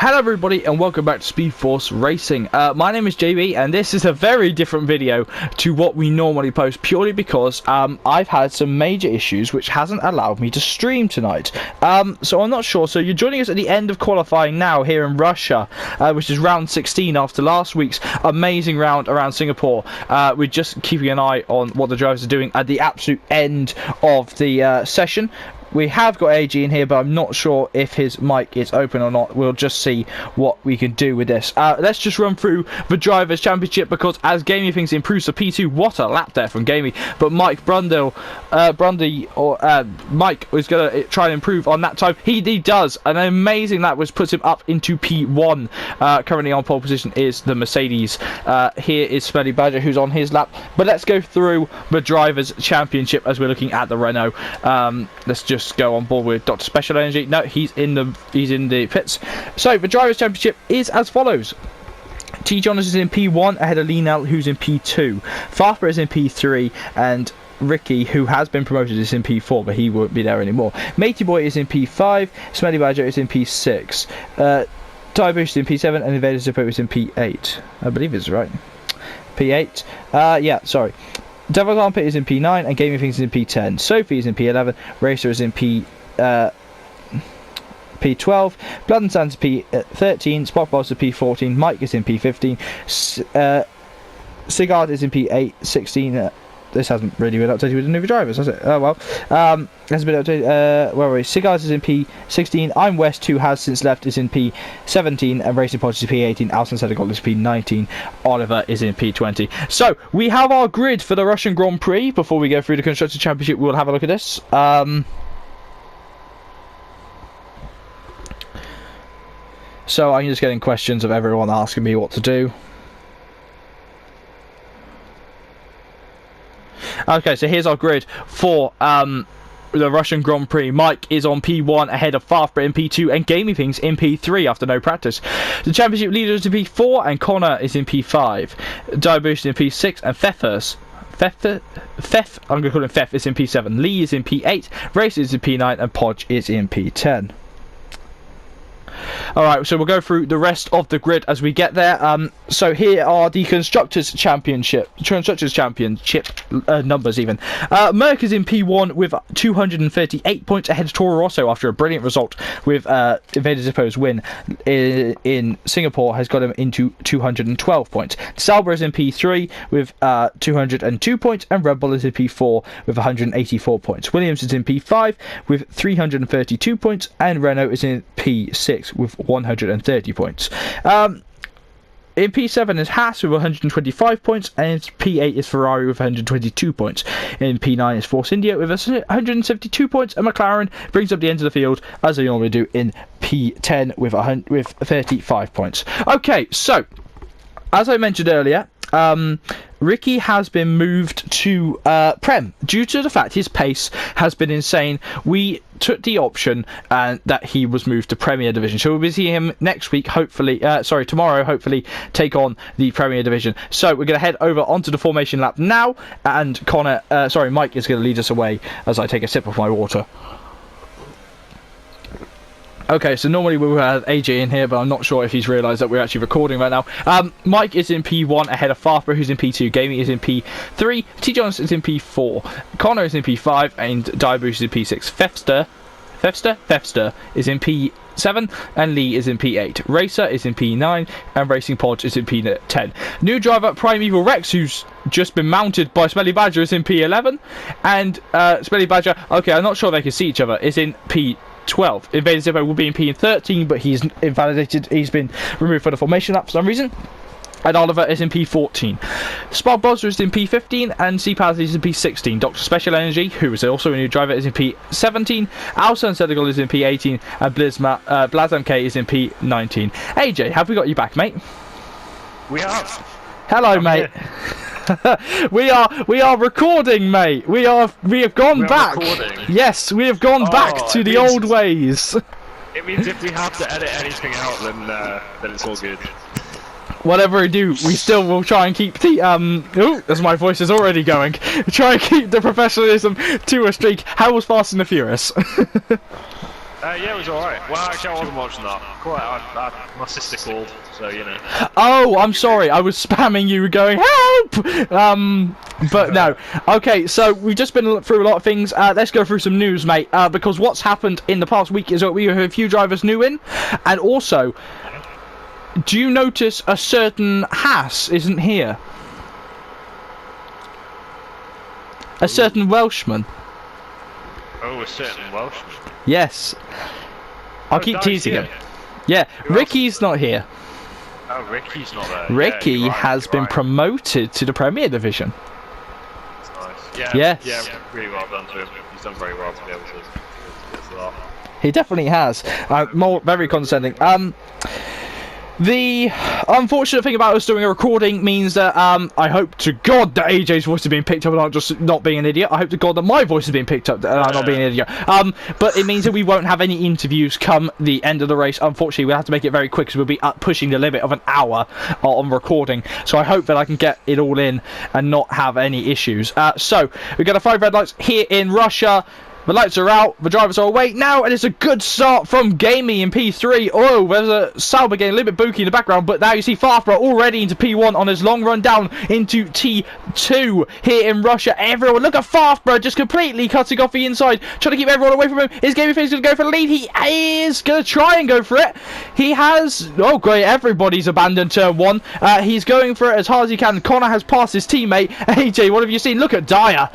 Hello everybody and welcome back to SpeedForce Racing. My name is JB and this is a very different video to what we normally post purely because I've had some major issues which hasn't allowed me to stream tonight. So I'm not sure. So you're joining us at the end of qualifying now here in Russia, which is round 16 after last week's amazing round around Singapore. We're just keeping an eye on what the drivers are doing at the absolute end of the session. We have got AG in here, but I'm not sure if his mic is open or not. We'll just see what we can do with this. Let's just run through the Drivers' Championship, because as Gamey thinks improves to P2, what a lap there from Gamey. But Mike Mike was going to try and improve on that time. He does. An amazing lap, which puts him up into P1. Currently on pole position is the Mercedes. Here is Smelly Badger, who's on his lap. But let's go through the Drivers' Championship as we're looking at the Renault. Let's just go on board with Dr. Special Energy. No, he's in the pits. So the Drivers' Championship is as follows. T. Jonas is in P1 ahead of Lionel, who's in P2. Farper is in P3 and Ricky, who has been promoted, is in P4, but he won't be there anymore. Matey Boy is in P5. Smelly Badger is in P6. Tyre Boost is in P7 and Invader Zippo is in P8. I believe it's right. P8. Yeah, sorry. Devil's Armpit is in P9 and Gaming Things is in P10. Sophie is in P11. Racer is in P12. Blood and Sands is P13. Spotboss is P14. Mike is in P15. Sigard is in P8. 16. This hasn't really been updated with the new drivers, has it? Oh well. Hasn't been updated. Where are we? Cigars is in P16. I'm West, who has since left, is in P17. And Racing Pods is P18. Alson Senegal is P19. Oliver is in P20. So, we have our grid for the Russian Grand Prix. Before we go through the Constructors' Championship, we'll have a look at this. So, I'm just getting questions of everyone asking me what to do. Okay, so here's our grid for the Russian Grand Prix. Mike is on P1 ahead of Farfbrit in P2 and Gaming Things in P3 after no practice. The championship leader is in P4 and Connor is in P5. Diaboost in P6 and I'm going to call him Fef, is in P7. Lee is in P8, Race is in P9 and Podge is in P10. Alright, so we'll go through the rest of the grid as we get there. So here are the Constructors' Championship numbers even. Merck is in P1 with 238 points ahead of Toro Rosso after a brilliant result with Invader Zippo's win in Singapore has got him into 212 points. Sauber is in P3 with 202 points and Red Bull is in P4 with 184 points. Williams is in P5 with 332 points and Renault is in P6 with 130 points. In P7 is Haas with 125 points, and in P8 is Ferrari with 122 points. In P9 is Force India with 172 points, and McLaren brings up the end of the field as they normally do in P10 with 35 points. Okay, so as I mentioned earlier, Ricky has been moved to Prem due to the fact his pace has been insane. We took the option that he was moved to Premier Division, so we'll be seeing him next week, tomorrow, hopefully take on the Premier Division. So we're going to head over onto the formation lap now, and Mike is going to lead us away as I take a sip of my water. Okay, so normally we would have AJ in here, but I'm not sure if he's realised that we're actually recording right now. Mike is in P1 ahead of Farper, who's in P2. Gaming is in P3. T. Johnson is in P4. Connor is in P5, and Diaboost is in P6. Fefster is in P7, and Lee is in P8. Racer is in P9, and Racing Podge is in P10. New driver Primeval Rex, who's just been mounted by Smelly Badger, is in P11, and Smelly Badger, okay, I'm not sure they can see each other, is in P12. Invader Zippo will be in P13, but he's invalidated. He's been removed for the formation lap for some reason. And Oliver is in P14. Spark Bozzer is in P15 and C-Paz is in P16. Dr. Special Energy, who is also a new driver, is in P17. Alson Senegal is in P18 and Blazam K is in P19. AJ, have we got you back, mate? We have. Hello, mate. we are recording, mate. We have gone back. Recording. Yes, we have gone back to the old ways. It means if we have to edit anything out, then it's all good. Whatever we do, we still will try and keep the as my voice is already going. Try and keep the professionalism to a streak. How was Fast and the Furious? Yeah, it was alright. Well, actually, I wasn't watching that. My sister called, so you know. Oh, I'm sorry. I was spamming you going, help! But no. Okay, so we've just been through a lot of things. Let's go through some news, mate. Because what's happened in the past week is that we have a few drivers new in. And also, do you notice a certain Haas isn't here? A certain Welshman. Oh, a certain Welshman. Yes. I'll keep teasing him. Yeah, Ricky's not here. Oh, Ricky's not there. Ricky yeah, has been promoted to the Premier Division. That's nice. Yes. Yeah, really well done to him. He's done very well to be able to get to that. He definitely has. Very condescending. The unfortunate thing about us doing a recording means that I hope to God that AJ's voice is being picked up and I'm just not being an idiot. I hope to God that my voice is being picked up and I'm not being an idiot. But it means that we won't have any interviews come the end of the race. Unfortunately, we'll have to make it very quick because we'll be pushing the limit of an hour on recording. So I hope that I can get it all in and not have any issues. So we've got 5 red lights here in Russia. The lights are out, the drivers are away now, and it's a good start from Gamey in P3. Oh, there's a Sauber getting a little bit booky in the background, but now you see Farfra already into P1 on his long run down into T2 here in Russia. Everyone, look at Farfra just completely cutting off the inside, trying to keep everyone away from him. Is Gamey going to go for the lead? He is going to try and go for it. He has, oh great, everybody's abandoned turn 1. He's going for it as hard as he can. Connor has passed his teammate. AJ, what have you seen? Look at Dyer.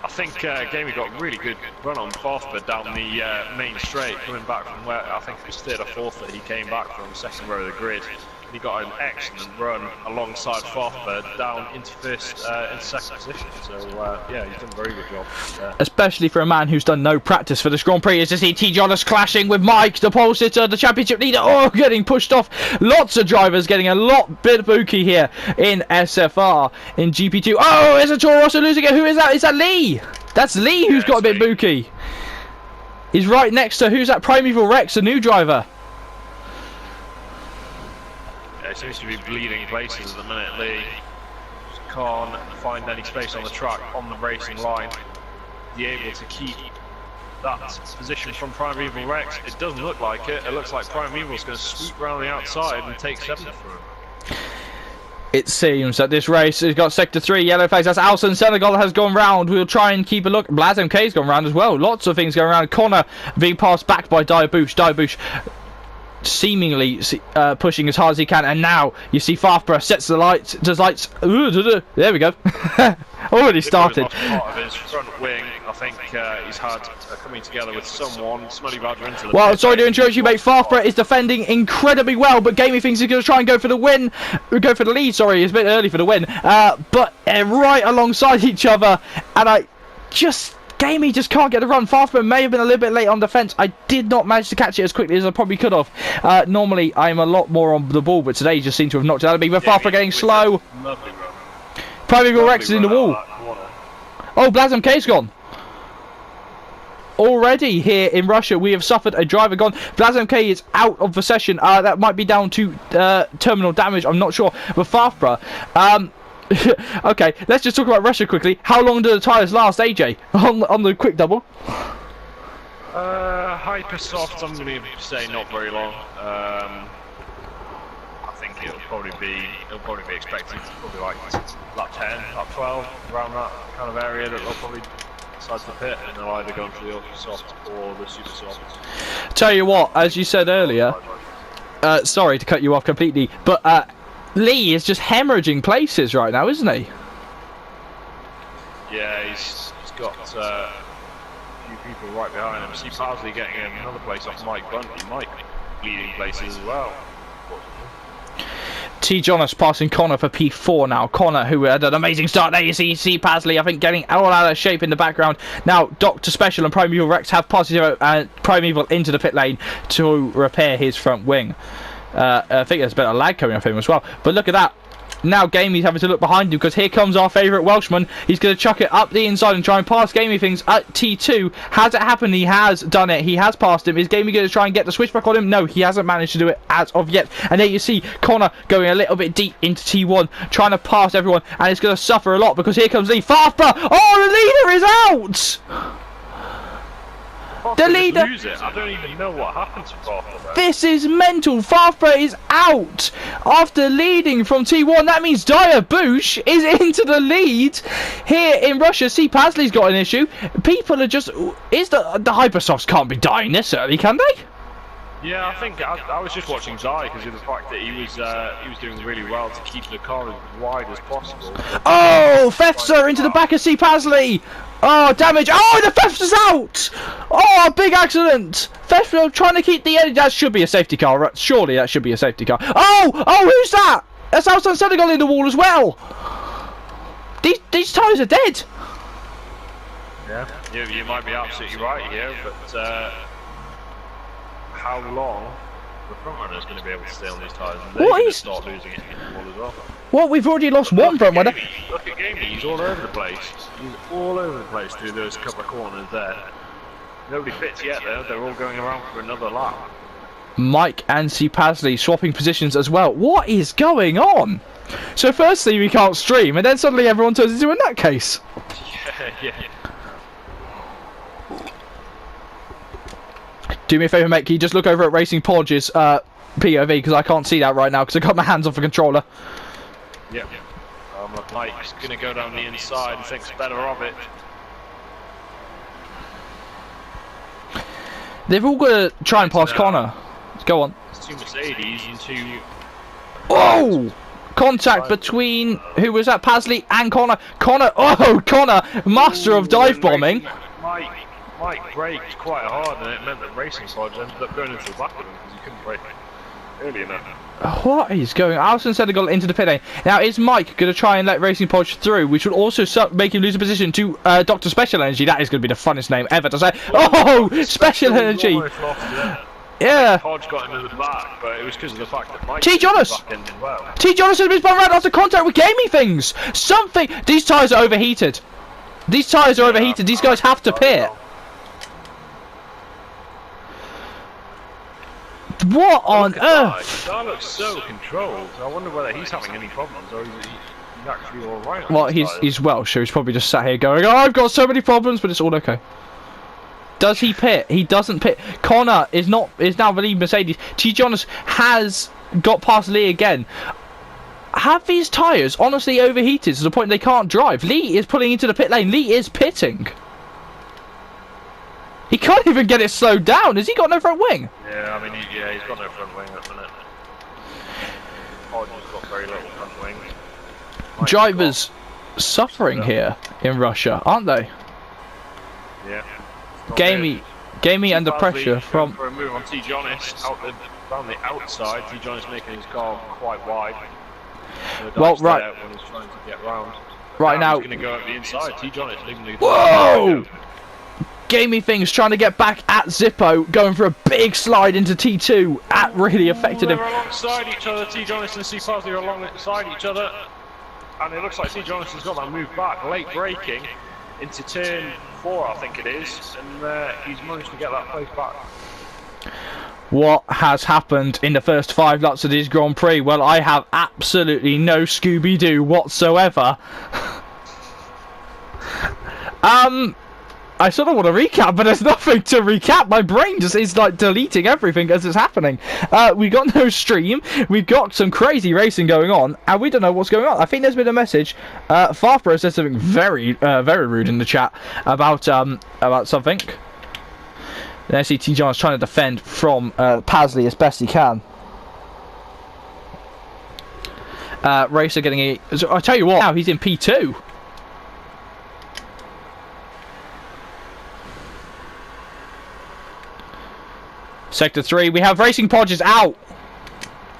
I think Gamey got a really good run on Farfra down the main straight, coming back from where I think it was 3rd or 4th that he came back from, 2nd row of the grid. He got an excellent run alongside Farfra down into 2nd position. So yeah, he's done a very good job there. Especially for a man who's done no practice for this Grand Prix. As to see T. Jonas clashing with Mike, the pole sitter, the championship leader. Oh, getting pushed off. Lots of drivers getting a lot bit booky here in SFR in GP2. Oh, there's a Toro Rosso losing it. Who is that? Is that Lee? That's Lee who's got a bit booky. He's right next to, who's that? Primeval Rex, a new driver. It seems to be bleeding places at the minute. Lee just can't find any space on the track, on the racing line. Be able to keep that position from Primeval Rex. It doesn't look like it. It looks like Primeval's going to sweep around the outside and take 7th for him. It seems that this race has got sector 3 yellow flags. That's Alson Senegal has gone round. We'll try and keep a look. Blaz MK's gone round as well. Lots of things going around. Connor being passed back by Diabush. Diabush seemingly pushing as hard as he can, and now you see Farfra sets the lights, does lights. There we go. Already started. Part of his front wing, I think he's had coming together with someone. Smelly Badger into the well, sorry to interrupt you, mate. Farfra is defending incredibly well, but Gamey thinks he's going to try and go for the win. Go for the lead, sorry. It's a bit early for the win. But right alongside each other, and Gamey just can't get the run. Farfra may have been a little bit late on defence. I did not manage to catch it as quickly as I probably could have. Normally, I'm a lot more on the ball, but today he just seemed to have knocked it out of me. But Farfra getting slow. Primeval Rex is in the wall. Oh, Blaz MK's gone. Already here in Russia, we have suffered a driver gone. Blaz MK is out of the session. That might be down to terminal damage. I'm not sure. But Farfra... okay, let's just talk about Russia quickly. How long do the tyres last, AJ? on the quick double? Hyper soft, I'm going to say not very long. I think it'll probably be expected to probably like lap 10, lap 12, around that kind of area that they'll probably decide to pit, and they'll either go into the ultra soft or the super soft. Tell you what, as you said earlier, sorry to cut you off completely, but Lee is just hemorrhaging places right now, isn't he? Yeah, he's got a few people right behind him. See Parsley getting another place off Mike Bundy. Mike bleeding places as well. T. Jonas passing Connor for P4 now. Connor, who had an amazing start there. You see Pasley, I think, getting all out of shape in the background. Now, Dr. Special and Primeval Rex have passed Primeval into the pit lane to repair his front wing. I think there's a bit of lag coming off him as well. But look at that. Now Gamey's having to look behind him because here comes our favourite Welshman. He's going to chuck it up the inside and try and pass Gamey things at T2. Has it happened? He has done it. He has passed him. Is Gamey going to try and get the switchback on him? No, he hasn't managed to do it as of yet. And there you see Connor going a little bit deep into T1, trying to pass everyone, and it's going to suffer a lot because here comes Lee. Farfra! Oh, the leader is out! The leader. Lose it. I don't even know what happened to Farfra. This is mental. Farfra is out after leading from T1. That means Dyer Bush is into the lead here in Russia. See, Pasley's got an issue. People are just. The Hypersofts can't be dying this early, can they? Yeah, I think I was just watching Zai because of the fact that he was doing really well to keep the car as wide as possible. Oh, Fefzer into the back of C. Pasley. Oh, damage. Oh, the Fefzer's out. Oh, big accident. Fefzer trying to keep the edge. That should be a safety car, right? Surely that should be a safety car. Oh, who's that? That's Alston Senegal in the wall as well. These tyres are dead. Yeah, you might be absolutely right here, but how long the front runner is going to be able to stay on these tyres? And they're going to start losing it in the wall as well. Well, we've already lost one front runner. Look at Gamey, he's all over the place. He's all over the place through those couple of corners there. Nobody fits yet though, they're all going around for another lap. Mike and C. Pasley swapping positions as well. What is going on? So firstly we can't stream, and then suddenly everyone turns into a nutcase. Yeah. Do me a favour, mate, can you just look over at Racing Podge's POV, because I can't see that right now, because I got my hands off the controller. Yep. Mike's going to go down the inside and thinks better of it. They've all got to try and pass Connor. Go on. It's two Mercedes and two... Oh! Contact between, who was that, Pasley and Connor. Connor, master of dive bombing. Mike braked quite hard, and it meant that Racing Podge ended up going into the back of him because he couldn't brake early enough. What is going on? Alison Senegal into the pit lane. Now, is Mike going to try and let Racing Podge through, which would also make him lose a position to Dr. Special Energy? That is going to be the funnest name ever to say. Oh, Special Energy! Yeah. Podge got into the back, but it was because of the fact that Mike T. Jonas! Well. T. Jonas has been spun around after contact with gaming things! Something! These tyres are overheated. These tyres are overheated. These guys have to pit. What on earth? That looks so controlled. I wonder whether he's having any problems or he's actually alright. Well, he's Welsh, so he's probably just sat here going, oh, I've got so many problems, but it's all okay. Does he pit? He doesn't pit. Connor is now the lead Mercedes. T. Jonas has got past Lee again. Have these tyres honestly overheated to the point they can't drive? Lee is pulling into the pit lane. Lee is pitting. He can't even get it slowed down. Has he got no front wing? Yeah, I mean, he's got no front wing at the minute. Podge has got very little front wing. Drivers suffering here in Russia, aren't they? Yeah. Gamey under pressure from... For a move on T. Jonas around the outside. T. Jonas making his car quite wide. Well, right. When he's trying to get round. Right now... He's going to go up the inside. T. Jonas leaving the... Whoa! Gamey things trying to get back at Zippo, going for a big slide into T2. That really affected him. They're alongside each other. T. Jonas and C. Pasley are alongside each other. And it looks like T. Jonas has got that move back, late braking into turn 4, I think it is, and he's managed to get that place back. What has happened in the first 5 laps of this Grand Prix? Well, I have absolutely no Scooby-Doo whatsoever. I sort of want to recap, but there's nothing to recap. My brain just is like deleting everything as it's happening. We got no stream. We've got some crazy racing going on, and we don't know what's going on. I think there's been a message. Farfro said something very, very rude in the chat about something. And I see T. John's trying to defend from Pasley as best he can. Racer getting a... So I tell you what, now he's in P2. Sector 3, we have Racing Podges out.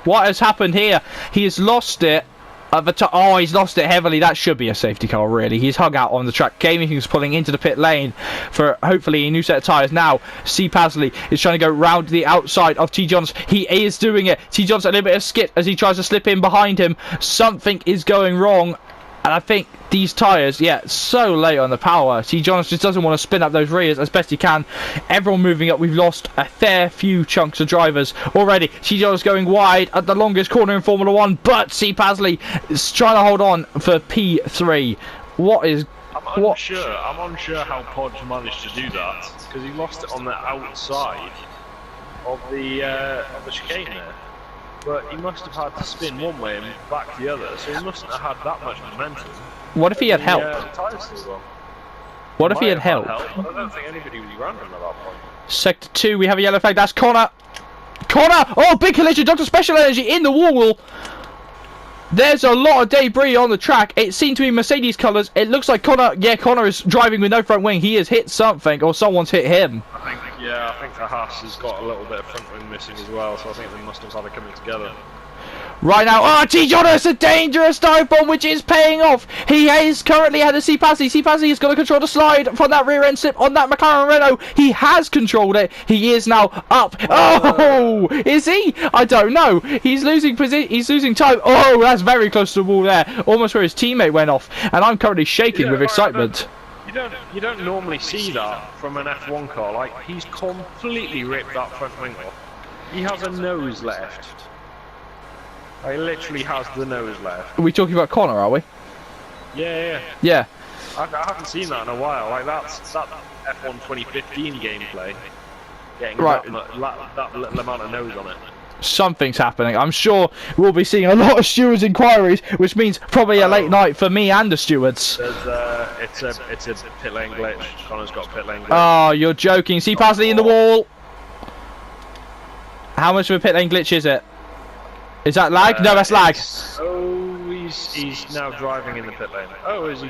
What has happened here? He has lost it. He's lost it heavily. That should be a safety car, really. He's hung out on the track. Gaming is pulling into the pit lane for hopefully a new set of tyres. Now, C. Pasley is trying to go round the outside of T. Johns. He is doing it. T. Johns a little bit of skip as he tries to slip in behind him. Something is going wrong. And I think these tyres, so late on the power. T. Jonas just doesn't want to spin up those rears as best he can. Everyone moving up. We've lost a fair few chunks of drivers already. T. Jonas going wide at the longest corner in Formula 1, but C. Pasley is trying to hold on for P3. What is... unsure. I'm unsure how Podge managed to do that because he lost it on the outside of the chicane there. But he must have had to spin one way and back the other, so he mustn't have had that much momentum. What if he had help? What if he had help? I don't think anybody was random at that point. Sector 2, we have a yellow flag. That's Connor. Connor! Oh, big collision. Dr. Special Energy in the wall. There's a lot of debris on the track. It seemed to be Mercedes colours. It looks like Connor. Yeah, Connor is driving with no front wing. He has hit something, or someone's hit him. I think the Haas has got a little bit of front wing missing as well, so I think they must have had it coming together. Right now, T-Jonas, a dangerous dive bomb, which is paying off. He is currently ahead of C-Pazzi. C-Pazzi is going to control the slide from that rear end slip on that McLaren Renault. He has controlled it. He is now up. Oh, is he? I don't know. He's losing position. He's losing time. Oh, that's very close to the wall there, almost where his teammate went off. And I'm currently shaking with excitement. You don't normally see that from an F1 car. Like, he's completely ripped that front wing off. He has a nose left. He literally has the nose left. Are we talking about Connor, are we? Yeah. I haven't seen that in a while. Like, that's that F1 2015 gameplay. Getting that little amount of nose on it. Something's happening. I'm sure we'll be seeing a lot of stewards' inquiries, which means probably a late night for me and the stewards. It's a pit lane glitch. Connor's got a pit lane glitch. Oh, you're joking. See Parsley in the wall. How much of a pit lane glitch is it? Is that lag? No, that's lag. He's now driving in the pit lane. Oh, is he?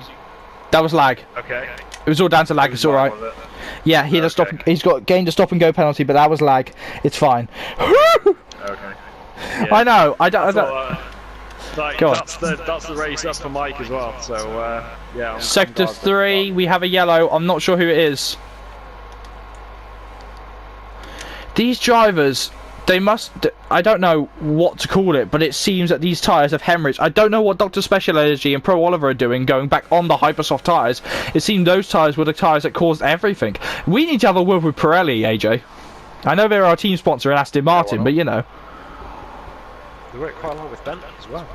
That was lag. Okay. It was all down to lag. It's all right. Yeah, he had a stop. He's got gained a stop and go penalty, but that was lag. It's fine. Okay. Yeah. I know. I don't. That's the race up for Mike as well. So yeah. Sector 3, we have a yellow. I'm not sure who it is. These drivers, they must. I don't know what to call it, but it seems that these tyres have hemorrhaged. I don't know what Dr. Special Energy and Pro Oliver are doing going back on the Hypersoft tyres. It seemed those tyres were the tyres that caused everything. We need to have a word with Pirelli, AJ. I know they're our team sponsor in Aston Martin, but you know. They work quite a lot with Bentley as well.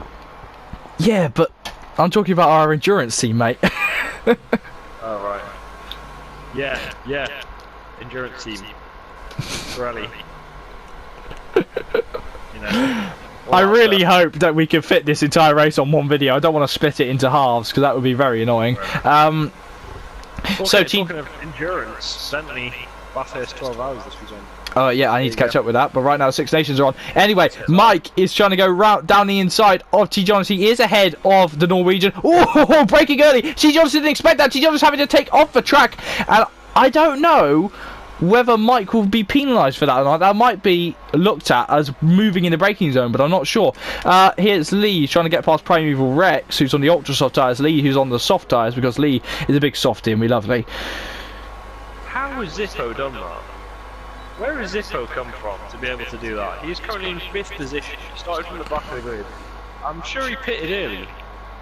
Yeah, but I'm talking about our endurance team, mate. Oh, right. Yeah. Endurance team. Pirelli. You know, I really hope that we can fit this entire race on one video. I don't want to split it into halves because that would be very annoying. Talking of endurance, Bentley Bathurst 12 hours this weekend. Oh yeah, I need to catch up with that, but right now 6 Nations are on. Anyway, Mike is trying to go down the inside of T-Jonas. He is ahead of the Norwegian. Oh, braking early. T-Jonas didn't expect that. T-Jonas having to take off the track. And I don't know whether Mike will be penalised for that or not. That might be looked at as moving in the braking zone, but I'm not sure. Here's Lee trying to get past Primeval Rex, who's on the ultra soft tyres. Lee, who's on the soft tyres, because Lee is a big softie and we love Lee. How has Zippo done that? Where has Zippo come from to be able to do that? He's currently in 5th position. He started from the back of the grid. I'm sure he pitted early.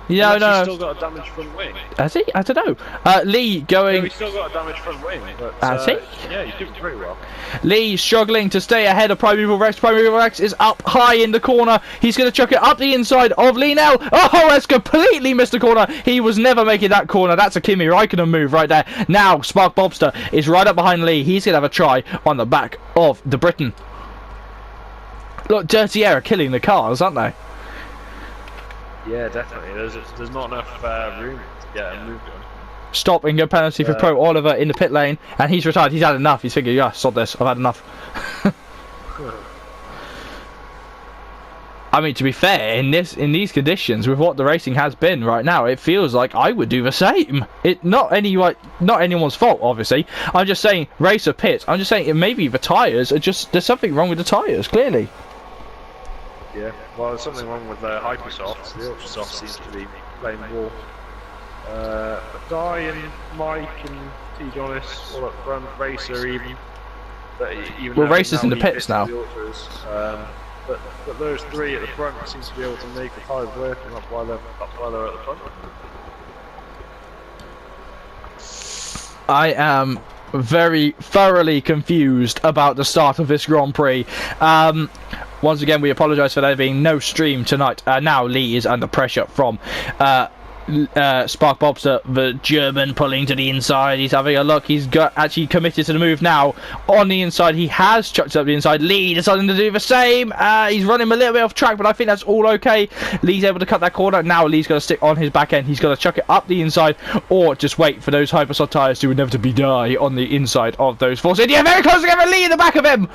Yeah, no. He's still got a damaged front wing. Has he? I don't know. Lee going. Yeah, he's still got a damaged front wing. But, has he? Yeah, he's doing pretty well. Lee struggling to stay ahead of Primeval Rex. Primeval Rex is up high in the corner. He's going to chuck it up the inside of Lee now. Oh, that's completely missed the corner. He was never making that corner. That's a Kimi Raikkonen move right there. Now, Spark Bobster is right up behind Lee. He's going to have a try on the back of the Briton. Look, Dirty Air are killing the cars, aren't they? Yeah, definitely. There's not enough room to get a move going. Stop and go penalty for Pro Oliver in the pit lane, and he's retired. He's had enough. He's figured, yeah, sod this. I've had enough. I mean, to be fair, in these conditions, with what the racing has been right now, it feels like I would do the same. Not anyone's fault, obviously. I'm just saying, racer pits. I'm just saying, maybe the tyres are just. There's something wrong with the tyres, clearly. Yeah, well, there's something wrong with the Hypersofts. The Ultrasoft seems to be playing ball. Di and Mike and T-Jonas all up front, Racer even. Well, Racer's in the pits now. But those three at the front seem to be able to make the tyres work, and that's why they're at the front. I am very thoroughly confused about the start of this Grand Prix. Once again, we apologise for there being no stream tonight. Now Lee is under pressure from Spark Bobster, the German, pulling to the inside. He's having a look. He's got actually committed to the move now. On the inside, he has chucked it up the inside. Lee deciding to do the same. He's running a little bit off track, but I think that's all okay. Lee's able to cut that corner. Now Lee's got to stick on his back end. He's got to chuck it up the inside, or just wait for those hypersoft tyres to inevitably die on the inside of those forces. Yeah, very close together. Lee in the back of him.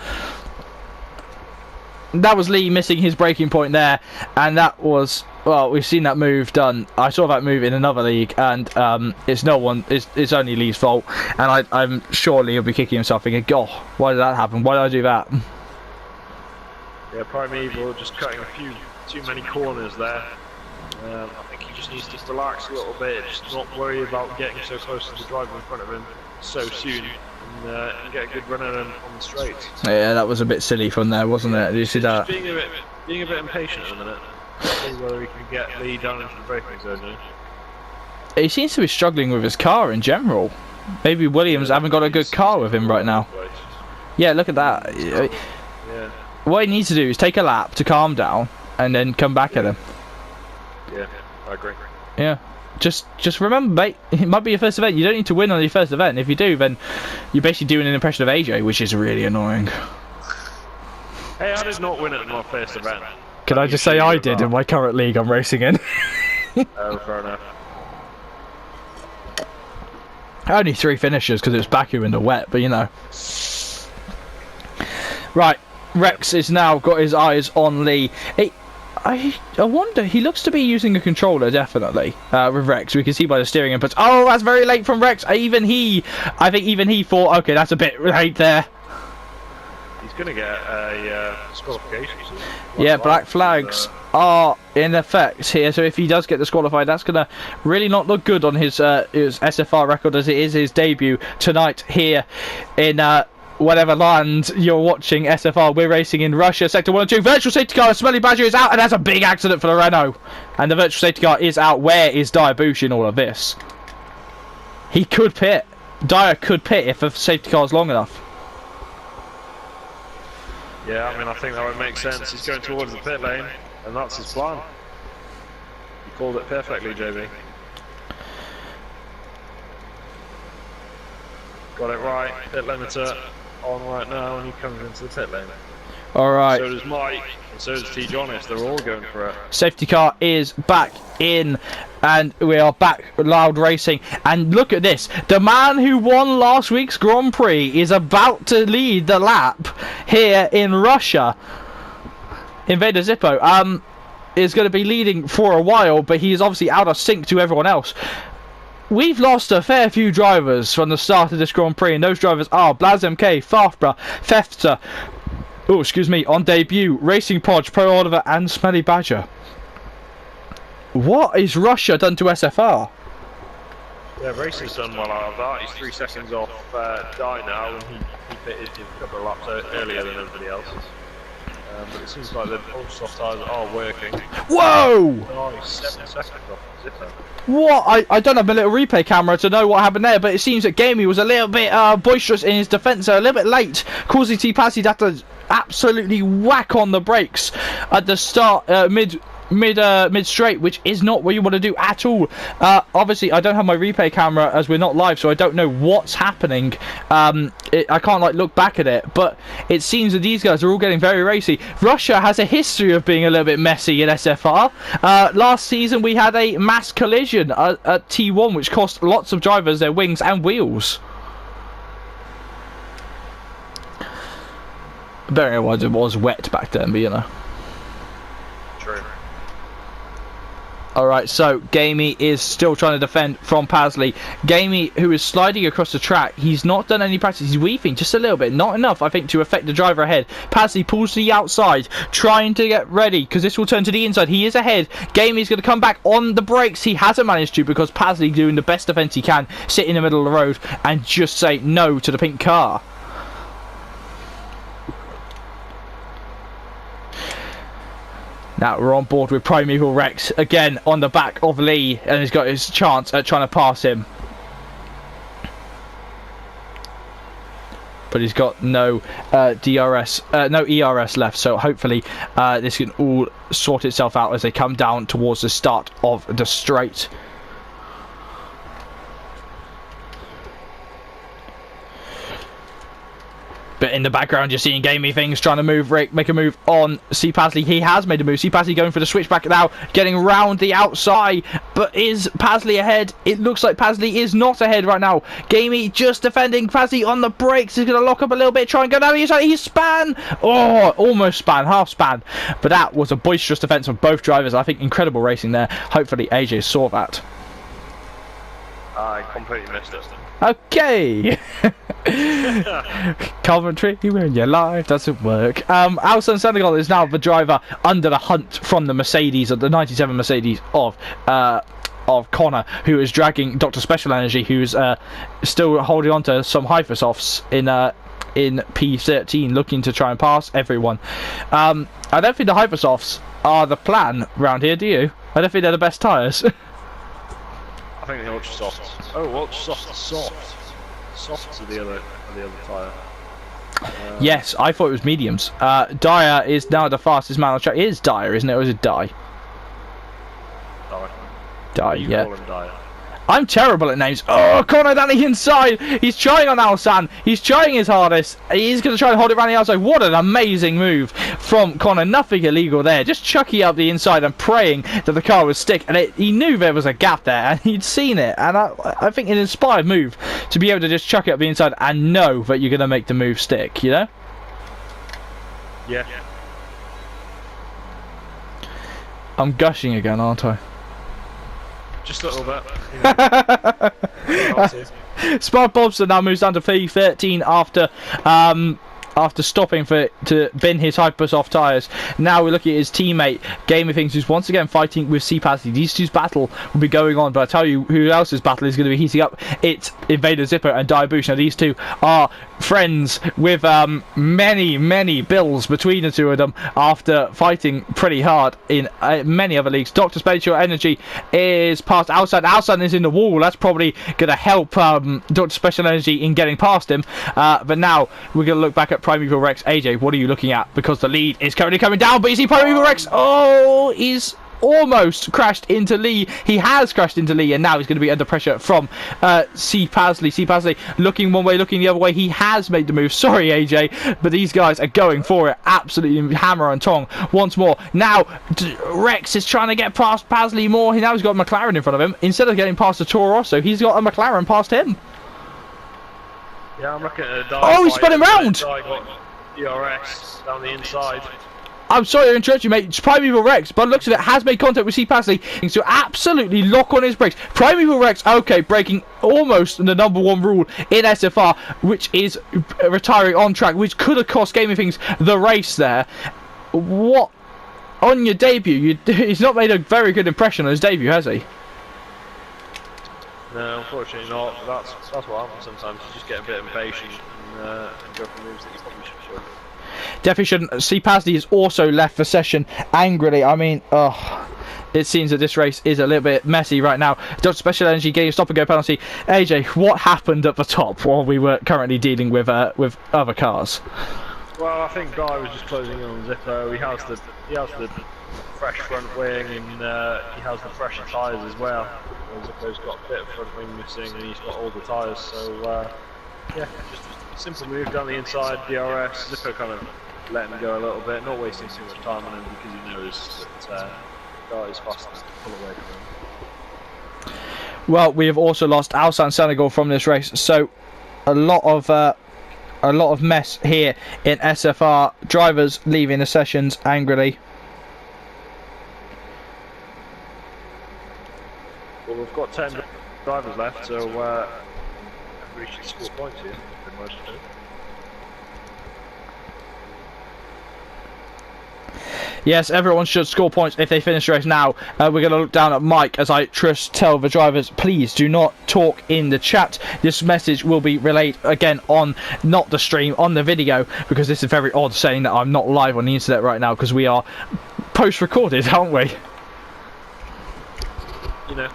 That was Lee missing his braking point there, and that was, well, we've seen that move done. I saw that move in another league, and it's only Lee's fault, and I'm sure Lee will be kicking himself thinking, God, why did that happen? Why did I do that? Yeah, Primeval just cutting a few too many corners there. I think he just needs to relax a little bit, just not worry about getting so close to the driver in front of him so soon. And get a good run on the straight. Yeah, that was a bit silly from there, wasn't it? Did you see that? Being a bit impatient at the minute. See whether he can get Lee down into the braking zone. He seems to be struggling with his car in general. Maybe Williams haven't got a good car with him right now. Yeah, look at that. Yeah. What he needs to do is take a lap to calm down and then come back at him. Yeah, I agree. Yeah. Just remember, mate, it might be your first event. You don't need to win on your first event. If you do, then you're basically doing an impression of AJ, which is really annoying. Hey, I did not win at my first event. Can I just say I did in my current league I'm racing in? Oh, fair enough. Only 3 finishes because it was Baku in the wet, but you know. Right, Rex has now got his eyes on Lee. I wonder, he looks to be using a controller, definitely, with Rex. We can see by the steering inputs. Oh, that's very late from Rex. I think even he thought, okay, that's a bit late there. He's going to get a disqualification. Yeah, black flags are in effect here. So if he does get disqualified, that's going to really not look good on his SFR record, as it is his debut tonight here in whatever land you're watching SFR. We're racing in Russia, sector 1 and 2. Virtual safety car, Smelly Badger is out, and that's a big accident for the Renault. And the virtual safety car is out. Where is Diabush in all of this? He could pit. Dyer could pit if the safety car is long enough. Yeah, I mean, I think that would make sense. He's going towards the pit lane, and that's his plan. You called it perfectly, JB. Got it right. Pit limiter on right now, and he comes into the pit lane. Alright. So does Mike, and so does T. Jonas. They're all going for it. Safety car is back in, and we are back loud racing. And look at this. The man who won last week's Grand Prix is about to lead the lap here in Russia. Invader Zippo is going to be leading for a while, but he is obviously out of sync to everyone else. We've lost a fair few drivers from the start of this Grand Prix, and those drivers are Blaz MK, Farfbra, Fefter, oh, excuse me, on debut, Racing Podge, Pro Oliver, and Smelly Badger. What is Russia done to SFR? Yeah, Racing's done well out of that. He's 3 seconds off Die now, and he pitted a couple of laps earlier than everybody else. But it seems like the soft tyres are working. Whoa! Oh, he's 7 seconds off Zipper. What? I don't have my little replay camera to know what happened there, but it seems that Gamey was a little bit boisterous in his defence, so a little bit late, causing T-Passy to have to absolutely whack on the brakes at the start, mid straight, which is not what you want to do at all. Obviously I don't have my replay camera as we're not live, so I don't know what's happening. I can't like look back at it, but it seems that these guys are all getting very racy. Russia has a history of being a little bit messy in SFR. Last season we had a mass collision at T1 which cost lots of drivers their wings and wheels. Bearing in mind it was wet back then, but you know. True. Alright, so Gamey is still trying to defend from Pasley. Gamey, who is sliding across the track, he's not done any practice. He's weaving just a little bit, not enough, I think, to affect the driver ahead. Pasley pulls to the outside, trying to get ready, because this will turn to the inside. He is ahead. Gamey's going to come back on the brakes. He hasn't managed to, because Pasley, doing the best defence he can, sit in the middle of the road and just say no to the pink car. Now we're on board with Primeval Rex again on the back of Lee, and he's got his chance at trying to pass him. But he's got no no ERS left, so hopefully this can all sort itself out as they come down towards the start of the straight. in the background, you're seeing Gamey Things trying to make a move on C. Pasley. He has made a move. C. Pasley going for the switchback now, getting round the outside. But is Pasley ahead? It looks like Pasley is not ahead right now. Gamey just defending. Pasley on the brakes. He's going to lock up a little bit, try and go down the inside. He's span. Oh, almost span, half span. But that was a boisterous defense from both drivers. I think incredible racing there. Hopefully AJ saw that. I completely missed it. Okay. Coventry, when your life doesn't work. Alsan Senegal is now the driver under the hunt from the Mercedes, the 97 Mercedes of Connor, who is dragging Dr. Special Energy, who's still holding on to some Hypersofts in P13, looking to try and pass everyone. I don't think the Hypersofts are the plan round here, do you? I don't think they're the best tyres. I think the ultra soft. Oh, ultra soft. Softs are the other tyre. Yes, I thought it was mediums. Dyer is now the fastest man on the track. It is Dyer, isn't it? Or is it Dye? Dye, yeah. Call him Dyer. I'm terrible at names. Oh, Connor down the inside. He's trying on Alsan. He's trying his hardest. He's going to try and hold it around the outside. What an amazing move from Connor. Nothing illegal there. Just chucking up the inside and praying that the car would stick. And he knew there was a gap there, and he'd seen it. And I think an inspired move to be able to just chuck it up the inside and know that you're going to make the move stick, you know? Yeah. I'm gushing again, aren't I? Just a little bit. Spark Bobson now moves down to P13 after stopping to bin his Hypersoft tyres. Now we're looking at his teammate Gamey Things, who's once again fighting with C. Pasley. These two's battle will be going on, but I tell you who else's battle is going to be heating up. It's Invader Zippo and Diabush. Now these two are friends with many bills between the two of them after fighting pretty hard in many other leagues. Dr. Special Energy is past outside. Outside is in the wall. That's probably going to help Dr. Special Energy in getting past him. But now we're going to look back at Primeval Rex. AJ, what are you looking at? Because the lead is currently coming down, but you see Primeval Rex. Oh, he's almost crashed into Lee. He has crashed into Lee, and now he's going to be under pressure from C. Pasley. C. Pasley looking one way, looking the other way. He has made the move. Sorry, AJ, but these guys are going for it. Absolutely hammer and tong once more. Now Rex is trying to get past Pasley more. Now he's got a McLaren in front of him. Instead of getting past the Toro Rosso, he's got a McLaren past him. Yeah, I'm looking at a Oh, he spun him round! DRS down the inside. I'm sorry to interrupt you, mate. It's Primeval Rex, but looks of it has made contact with C. Pasley, so absolutely lock on his brakes. Primeval Rex, okay, breaking almost the #1 rule in SFR, which is retiring on track, which could have cost Gaming Things the race there. What? On your debut, he's not made a very good impression on his debut, has he? No, unfortunately not. That's what happens sometimes. You just get a bit impatient and go for moves that you probably should. Definitely shouldn't. C. Pasley has also left the session angrily. I mean, it seems that this race is a little bit messy right now. Dr. Special Energy getting a stop and go penalty. AJ, what happened at the top while we were currently dealing with other cars? Well, I think Guy was just closing in on Zippo. He has the fresh front wing and he has the fresher tyres as well. Zippo's got a bit of front wing missing and he's got all the tyres, so yeah, just a simple move down the inside, DRS. Zippo kind of letting him go a little bit, not wasting too much time on him because he knows that Guy is fast to pull away from him. Well, we have also lost Alsan Senegal from this race, so a lot of mess here in SFR. Drivers leaving the sessions angrily. Well, we've got 10 drivers left, so everybody should score points here. Yes, everyone should score points if they finish the race now. We're going to look down at Mike as I tell the drivers, please do not talk in the chat. This message will be relayed again on, not the stream, on the video, because this is very odd saying that I'm not live on the internet right now because we are post-recorded, aren't we? You know.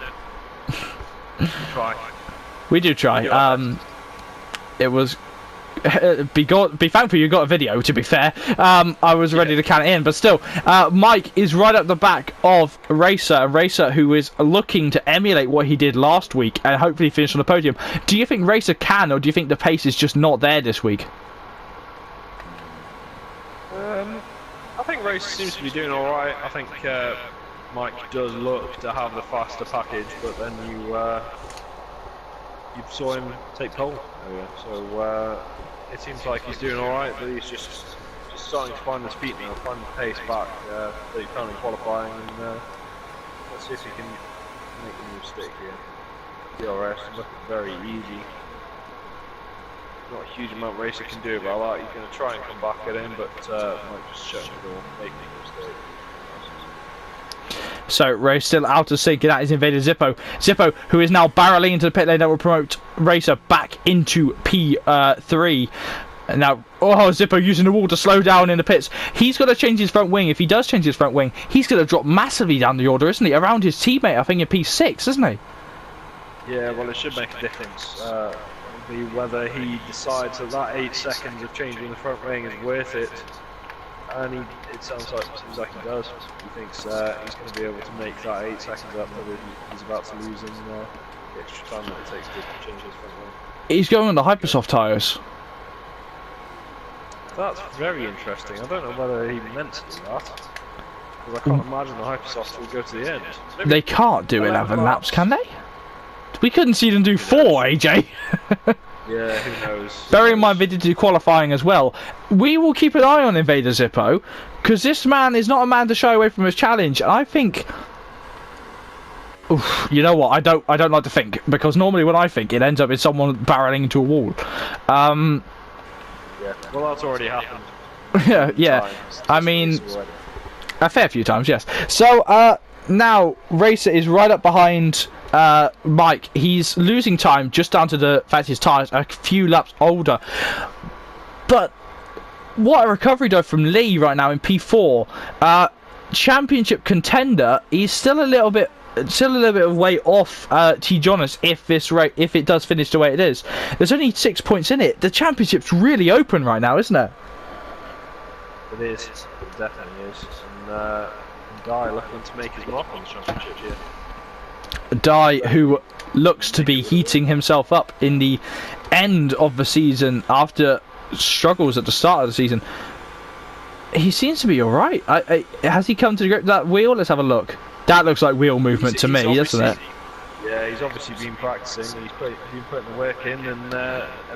Try. We do try. It was be thankful you got a video, to be fair. I was ready to count it in, but still, Mike is right at the back of Racer, who is looking to emulate what he did last week and hopefully finish on the podium. Do you think Racer can, or do you think the pace is just not there this week? race seems to be doing all right. I think Mike does look to have the faster package, but then you saw him take pole earlier. So it seems like he's doing all right, but he's just starting to find the speed now, find the pace back that he found in qualifying, and let's see if he can make the move stick here. DRS looking very easy. Not a huge amount Racer can do about that. He's going to try and come back at him, but might just shut the door, making a mistake. So Race still out of sync, and that is Invader Zippo. Zippo, who is now barreling into the pit lane, that will promote Racer back into P3. And now, Zippo using the wall to slow down in the pits. He's got to change his front wing. If he does change his front wing, he's going to drop massively down the order, isn't he? Around his teammate, I think, in P6, isn't he? Yeah, well, it should make a difference. Be whether he decides that 8 seconds of changing the front wing is worth it, and it seems like he does. He thinks he's going to be able to make that 8 seconds up that he's about to lose in the extra time that it takes to change his front wing. He's going on the Hypersoft tyres. That's very interesting. I don't know whether he meant to do that, because I can't imagine the Hypersoft will go to the end. Maybe they can't do 11 laps, can they? We couldn't see them do 4, AJ. Yeah, who knows? Bearing in mind they did do qualifying as well. We will keep an eye on Invader Zippo, because this man is not a man to shy away from his challenge. And I think, you know what? I don't like to think, because normally when I think, it ends up in someone barreling into a wall. Yeah, well, that's already happened. yeah. I mean, a fair few times, yes. So now Racer is right up behind Mike. He's losing time just down to the fact his tyres are a few laps older. But what a recovery though from Lee right now in P4. Championship contender. He's still a little bit of way off T. Jonas if it does finish the way it is. There's only 6 points in it. The championship's really open right now, isn't it? It is. It definitely is. And Guy looking to make his mark on the championship here. Dai, who looks to be heating himself up in the end of the season after struggles at the start of the season. He seems to be alright. Has he come to grip that wheel? Let's have a look. That looks like wheel movement to me, doesn't it? Yeah, he's obviously been practicing. He's been putting the work in, and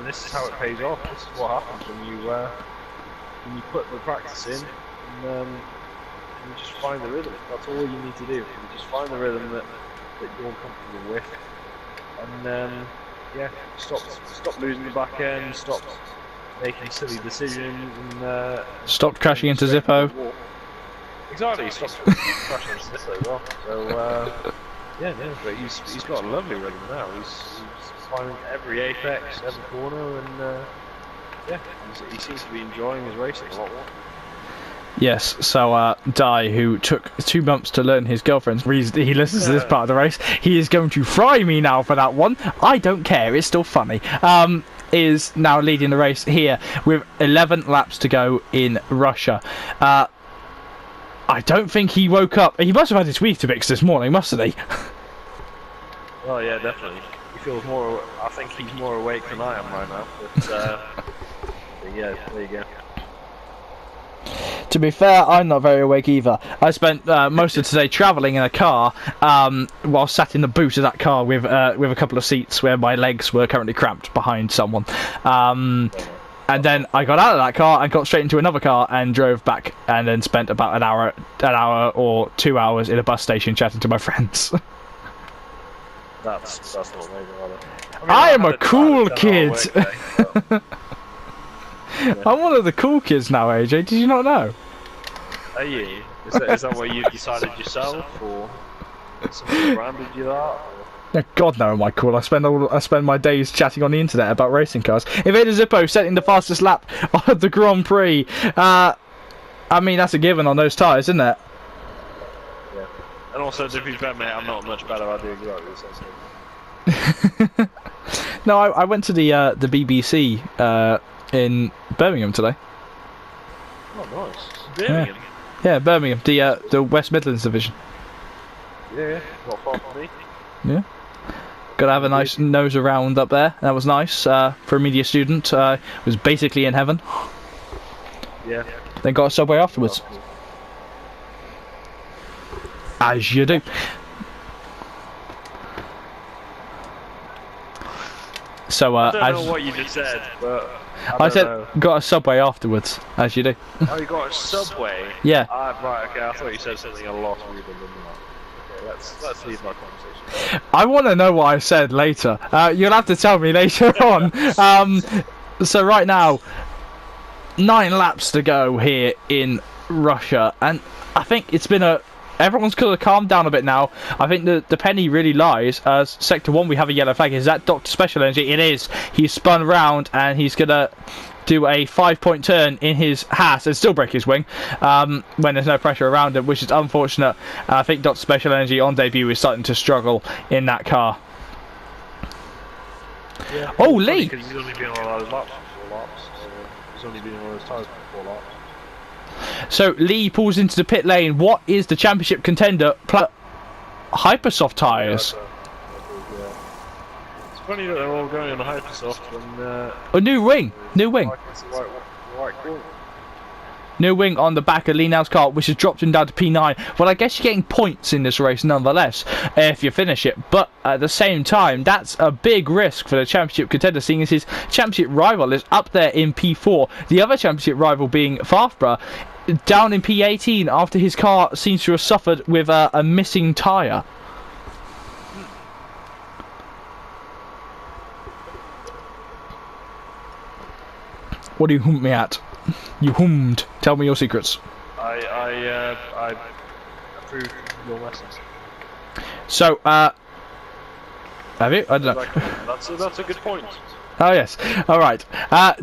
this is how it pays off. This is what happens when you put the practice in, and you just find the rhythm. That's all you need to do. You just find the rhythm that you're comfortable with, and yeah, stop losing the back end, stop making silly decisions, and stop crashing into Zippo. Exactly, stop crashing into Zippo as well. So yeah, but he's got a lovely rhythm now. He's finding every apex, every corner, and yeah, he seems to be enjoying his racing a lot more. Yes, so Dai, who took 2 months to learn his girlfriend's reason, he listens to this part of the race. He is going to fry me now for that one. I don't care, it's still funny. Is now leading the race here with 11 laps to go in Russia. I don't think he woke up. He must have had his Weetabix this morning, mustn't he? Well, yeah, definitely. He feels more. I think he's more awake than I am right now. But yeah, there you go. To be fair, I'm not very awake either. I spent most of today travelling in a car while sat in the boot of that car with a couple of seats where my legs were currently cramped behind someone. And then I got out of that car and got straight into another car and drove back, and then spent about an hour or 2 hours in a bus station chatting to my friends. That's not amazing, either. I am a cool kid. Yeah. I'm one of the cool kids now, AJ. Did you not know? Are you? Is that what you decided yourself, or someone branded you that? Or? Yeah, God no, am I cool? I spend my days chatting on the internet about racing cars. Invader Zippo setting the fastest lap of the Grand Prix. I mean, that's a given on those tyres, isn't it? Yeah. And also, to be fair, mate, I'm not much better at doing that. No, I went to the BBC in Birmingham today. Oh, nice. Birmingham? Yeah, Birmingham, the West Midlands division. Yeah, not far from me. Yeah. Got to have a nice nose around up there. That was nice for a media student. Was basically in heaven. Yeah. Then got a subway afterwards. As you do. So, I don't know what you just said, but I said got a Subway afterwards, as you do. Oh, you got a Subway? Yeah. Right, okay, I thought you said something a lot ruder than that. Okay, let's leave that conversation. I want to know what I said later. You'll have to tell me later on. So right now, 9 laps to go here in Russia, and I think it's been everyone's kind of calmed down a bit now. I think the penny really lies as Sector 1 we have a yellow flag. Is that Dr. Special Energy? It is. He's spun round and he's going to do a 5-point turn in his Haas and still break his wing when there's no pressure around him, which is unfortunate. I think Dr. Special Energy on debut is starting to struggle in that car. Yeah, oh, Lee! Because he's only been on those laps for 4 laps. He's only been on those tyres for 4 laps. So Lee pulls into the pit lane. What is the championship contender? Hypersoft tyres. Yeah. It's funny that they're all going on the Hypersoft when. A new wing. New wing. Right, cool. New wing on the back of Lee Now's car, which has dropped him down to P9. Well, I guess you're getting points in this race nonetheless if you finish it. But at the same time, that's a big risk for the championship contender, seeing as his championship rival is up there in P4. The other championship rival being Farfborough, down in P18 after his car seems to have suffered with a missing tyre. What do you hump me at? You hummed. Tell me your secrets. I approve your lessons. So, have you? I don't know. That's a good point. Oh yes. All right.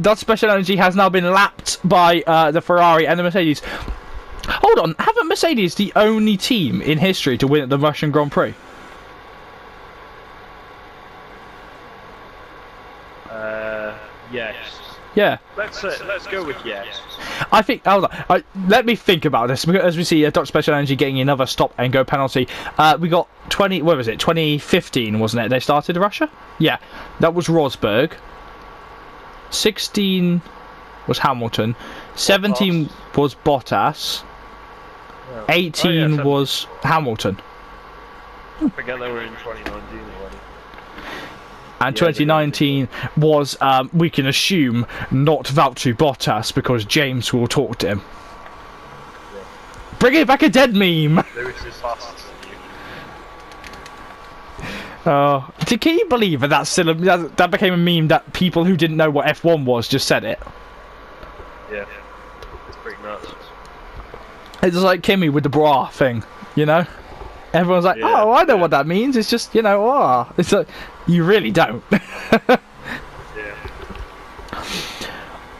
Dot Special Energy has now been lapped by the Ferrari and the Mercedes. Hold on. Haven't Mercedes the only team in history to win at the Russian Grand Prix? Yes. Yeah. Let's go with yes. I think. Hold on. Let me think about this, because as we see, Dot Special Energy getting another stop and go penalty. We got 20. What was it? 2015, wasn't it? They started Russia. Yeah. That was Rosberg. 16 was Hamilton. 17 was Bottas. 18 was Hamilton. I forget they were in 2019 already. And 2019 was, we can assume, not Valtteri Bottas, because James will talk to him. Yeah. Bring it back a dead meme! Lewis is faster than you. Can you believe that became a meme that people who didn't know what F1 was just said it? Yeah. It's pretty nuts. It's like Kimmy with the bra thing, you know? Everyone's like, oh, I know what that means. It's just, you know, it's like, you really don't. Yeah.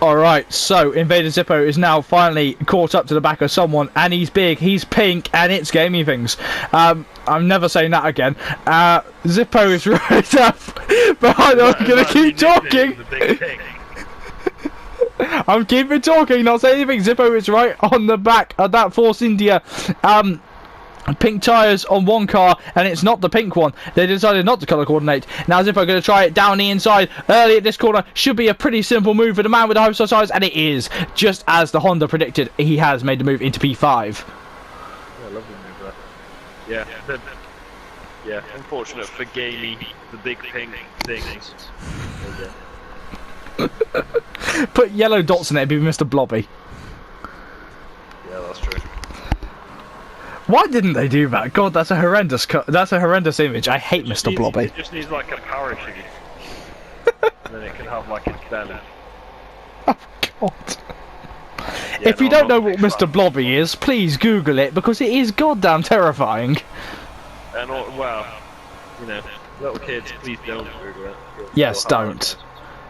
Alright, so Invader Zippo is now finally caught up to the back of someone, and he's big, he's pink, and it's gaming things. I'm never saying that again. Zippo is right up, but I'm going to keep talking. I'm keeping talking, not saying anything. Zippo is right on the back of that Force India. Pink tyres on one car, and it's not the pink one. They decided not to colour coordinate. Now Zippo going to try it down the inside early at this corner. Should be a pretty simple move for the man with the Hypersoft tyres, and it is. Just as the Honda predicted, he has made the move into P5. Yeah, lovely move there. Yeah, unfortunate for Gamey, the big pink things. Put yellow dots in it, it'd be Mr. Blobby. Yeah, that's true. Why didn't they do that? God, that's a horrendous image. I hate Mr. Blobby. It just needs like a parachute. And then it can have like its belly. Oh God. Yeah, if you don't know what Mr. Blobby is, please Google it, because it is goddamn terrifying. And well, you know, little kids, please don't Google it. Yes, don't.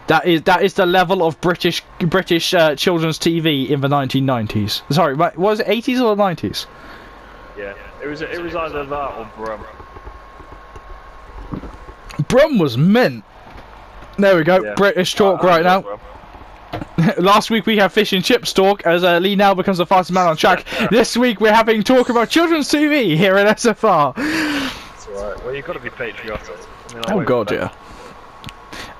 That is the level of British children's TV in the 1990s. Sorry, was it 80s or 90s? Yeah, it was either that or Brum. Brum was mint. There we go, yeah. British talk right now. Last week we had fish and chips talk as Lee now becomes the fastest man on track. This week we're having talk about children's TV here at SFR. That's alright. Well, you've got to be patriotic. I mean, oh God, yeah.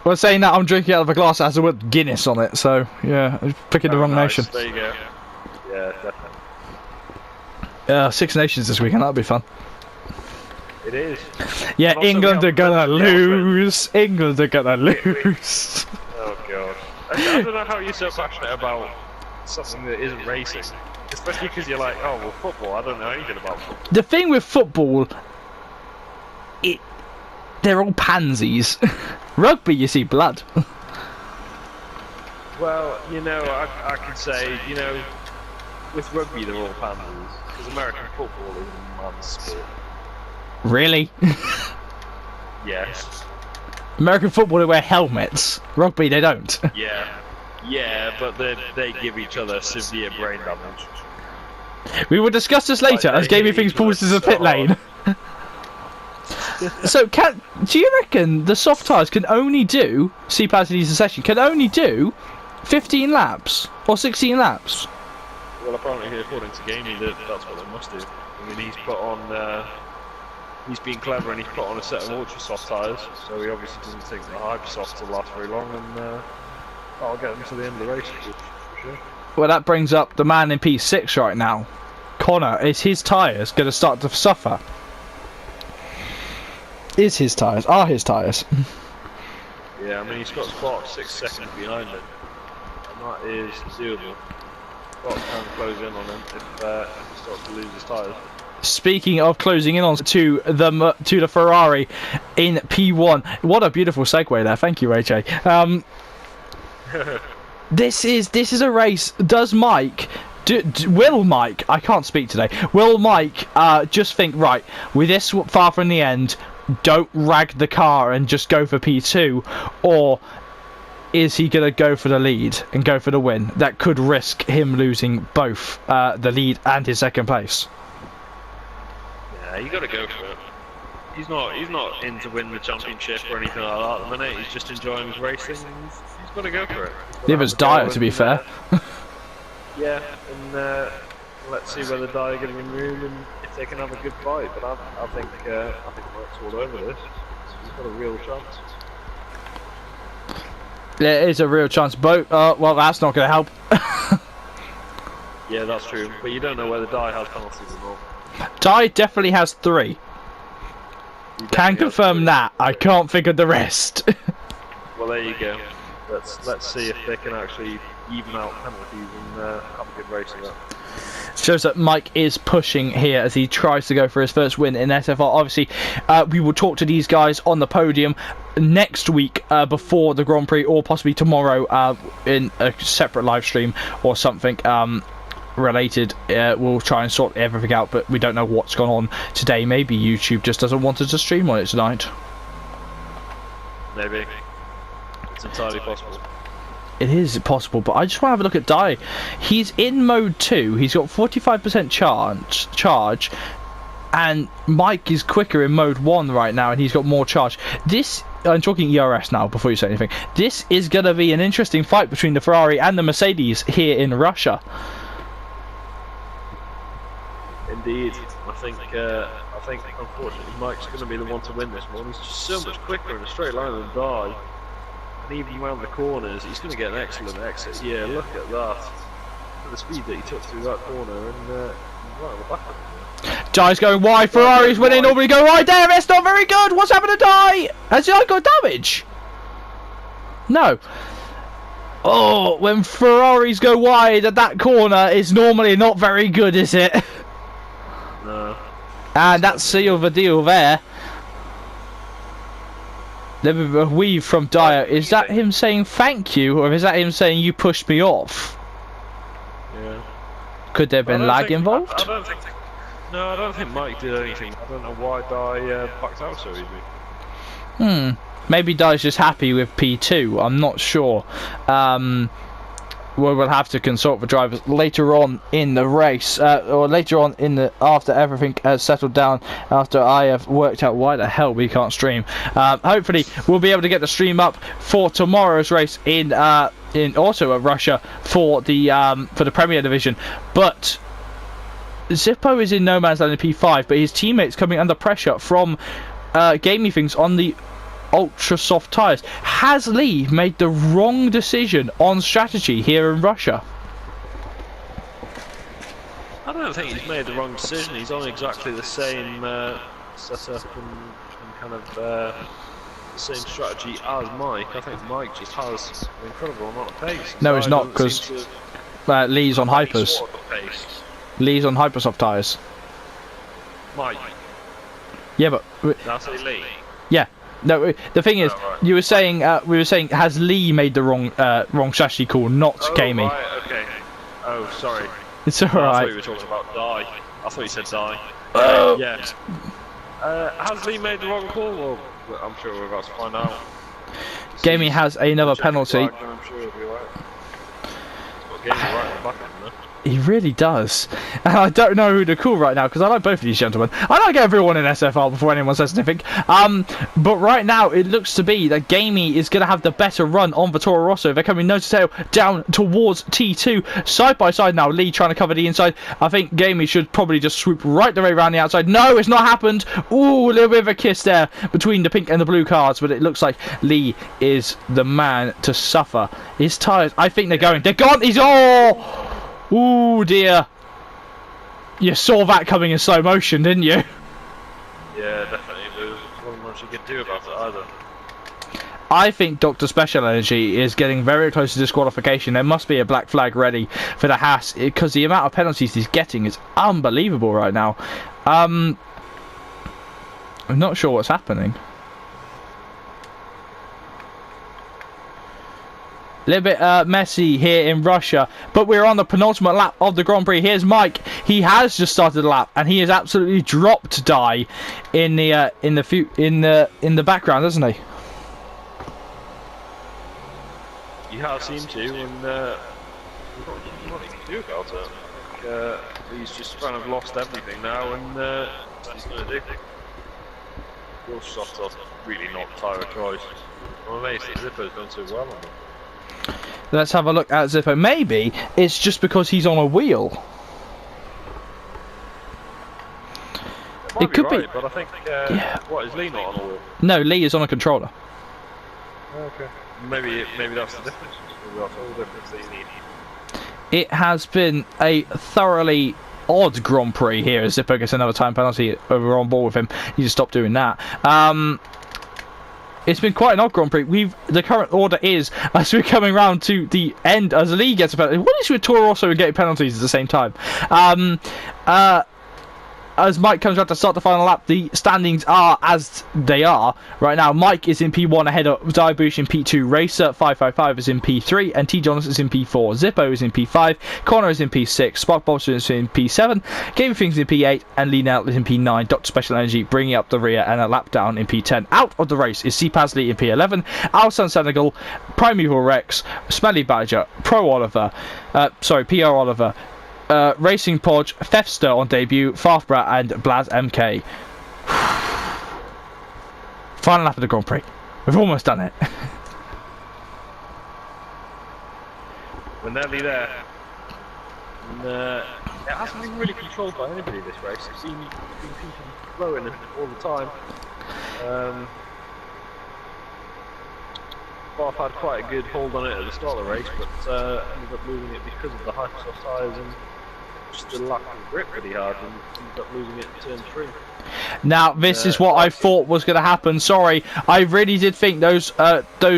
Well, saying that, I'm drinking out of a glass that has the word Guinness on it, so yeah, I'm picking the wrong nation. There you go. Yeah, definitely. Six Nations this weekend. That'll be fun. It is. Yeah, And also England we are have gonna the lose. England are gonna lose. Oh god. I don't know how you're so passionate about something that isn't racing. Especially because you're like, oh well, football. I don't know anything about football. The thing with football, they're all pansies. Rugby, you see blood. Well, you know, I can say, you know, with rugby they're all pansies. Because American football is a man's sport. Really? Yes. American football, they wear helmets. Rugby, they don't. Yeah, but they give each other severe brain damage. We will discuss this later as Gaming Things pauses the pit lane. So, do you reckon the soft tyres can only do, C-Platinum session, can only do 15 laps? Or 16 laps? Well, apparently, according to Gamey, that's what they must do. I mean, he's put on, he's been clever and he's put on a set of ultra soft tyres, so he obviously doesn't think the hyper softs will last very long, and I'll get him to the end of the race, for sure. Well, that brings up the man in P6 right now. Connor, is his tyres going to start to suffer? Are his tyres? Yeah, I mean, he's got Spark 6 seconds behind him, and that is doable. Spark can close in on him if he starts to lose his tyres. Speaking of closing in on to the Ferrari in P1, what a beautiful segue there. Thank you, AJ. This is a race. Does Mike? Will Mike? I can't speak today. Will Mike just think, right, we're this far from the end, don't rag the car and just go for P2, or is he gonna go for the lead and go for the win? That could risk him losing both the lead and his second place. Yeah, you got to go for it. He's not in to win the championship or anything like that at the minute. He's just enjoying his racing. He's got to go for it. Neither is Dyer, to be fair. Yeah, and let's see whether Dyer get him room and if they can have a good fight. But I think Mike's all over this. He's got a real chance. There is a real chance. Both. Well, that's not going to help. Yeah, that's true. But you don't know whether Dyer has penalties or not. Dye definitely has 3. Can confirm that. I can't think of the rest. Well, there you go. Let's see if they can actually even out penalties and have a good race of that. Shows that Mike is pushing here as he tries to go for his first win in SFR. Obviously, we will talk to these guys on the podium next week before the Grand Prix, or possibly tomorrow in a separate live stream or something related. We'll try and sort everything out, but we don't know what's gone on today. Maybe YouTube just doesn't want us to stream on it tonight. Maybe. It's entirely possible. It is possible, but I just want to have a look at Dye. He's in mode 2, he's got 45% charge, and Mike is quicker in mode 1 right now, and he's got more charge. This, I'm talking ERS now before you say anything, this is going to be an interesting fight between the Ferrari and the Mercedes here in Russia. Indeed. I think unfortunately Mike's going to be the one to win this one. He's just so much quicker in a straight line than Dye. And even around the corners, he's going to get an excellent exit. Yeah, look at that. At the speed that he took through that corner, and right on the back of him. Dye's going wide, Ferrari's winning, normally go right there, it's not very good, what's happened to Dye? Has Dye got damage? No. Oh, when Ferraris go wide at that corner, it's normally not very good, is it? No. And that's seal the deal there. A weave from Dyer. Is that him saying thank you, or is that him saying you pushed me off? Yeah. Could there have been lag involved? I don't think Mike did anything. I don't know why Dye backed out so easy. Maybe Dyer's just happy with P2. I'm not sure. We'll have to consult the drivers later on in the race, or later on in the after everything has settled down. After I have worked out why the hell we can't stream. Hopefully, we'll be able to get the stream up for tomorrow's race in also Russia for the Premier Division. But Zippo is in no man's land in P5, but his teammates coming under pressure from Gaming Things on the ultra soft tyres. Has Lee made the wrong decision on strategy here in Russia? I don't think he's made the wrong decision. He's on exactly the same setup and kind of the same strategy as Mike. I think Mike just has an incredible amount of pace. No, he's not, because Lee's on hypers. Lee's on hypersoft tyres. Mike. Yeah, but That's Lee. yeah. No, the thing is, right. you were saying we were saying, has Lee made the wrong strategy call, not Gamey? Right, okay. Oh, sorry. It's I thought alright. you were talking about Die. I thought you said Die. Oh. Yeah. Has Lee made the wrong call? Well, I'm sure we're about to find out. Gamey has another penalty. I'm sure he'll be right. Well, Gamey right in the back of him, He really does. And I don't know who to call right now, because I like both of these gentlemen. I like everyone in SFR before anyone says anything. But right now, it looks to be that Gamey is going to have the better run on the Toro Rosso. They're coming nose to tail down towards T2. Side by side now, Lee trying to cover the inside. I think Gamey should probably just swoop right the way around the outside. No, it's not happened. Ooh, a little bit of a kiss there between the pink and the blue cards. But it looks like Lee is the man to suffer. His tyres, I think they're going. They're gone. He's all... Ooh dear. You saw that coming in slow motion, didn't you? Yeah, definitely. There wasn't much you could do about it either. I think Dr. Special Energy is getting very close to disqualification. There must be a black flag ready for the Haas, because the amount of penalties he's getting is unbelievable right now. I'm not sure what's happening. A little bit messy here in Russia, but we're on the penultimate lap of the Grand Prix. Here's Mike. He has just started the lap, and he has absolutely dropped Die in the background, hasn't he? You have seemed to, and there's not you can do about it. He's just kind of lost everything now, and that's what he's going to do. Your softs are really not tyre choice. I'm amazed that Zippo's done so well on them. Let's have a look at Zippo. Maybe it's just because he's on a wheel. It could right, be, but I think yeah. What, is Lee not on a wheel? No, Lee is on a controller. Okay. Maybe that's the difference. Maybe that's all the difference that you need. It has been a thoroughly odd Grand Prix here as Zippo gets another time penalty. We're on board with him. You just stop doing that. It's been quite an odd Grand Prix. The current order is, as we're coming round to the end, as Lee gets a penalty. What is with Toro Rosso and getting penalties at the same time? As Mike comes around to start the final lap, the standings are as they are right now. Mike is in P1 ahead of Diabush in P2. Racer 555 is in P3, and T. Jonas is in P4. Zippo is in P5. Connor is in P6. Spark Bolster is in P7. Game of Things in P8, and Lee Nell is in P9. Dr. Special Energy bringing up the rear and a lap down in P10. Out of the race is C. Pasley in P11. Alsan Senegal, Primeval Rex, Smelly Badger, PR Oliver. Racing Podge, Thefster on debut, Farfbrat and Blaz MK. Final lap of the Grand Prix. We've almost done it. We're nearly there. And, it hasn't been really controlled by anybody this race. It's been people blowing it all the time. Barf had quite a good hold on it at the start of the race, but ended up losing it because of the hypersoft tyres and just the lack of grip that he had, and ended up losing it in turn 3. Now, this is what I thought was going to happen. Sorry, I really did think those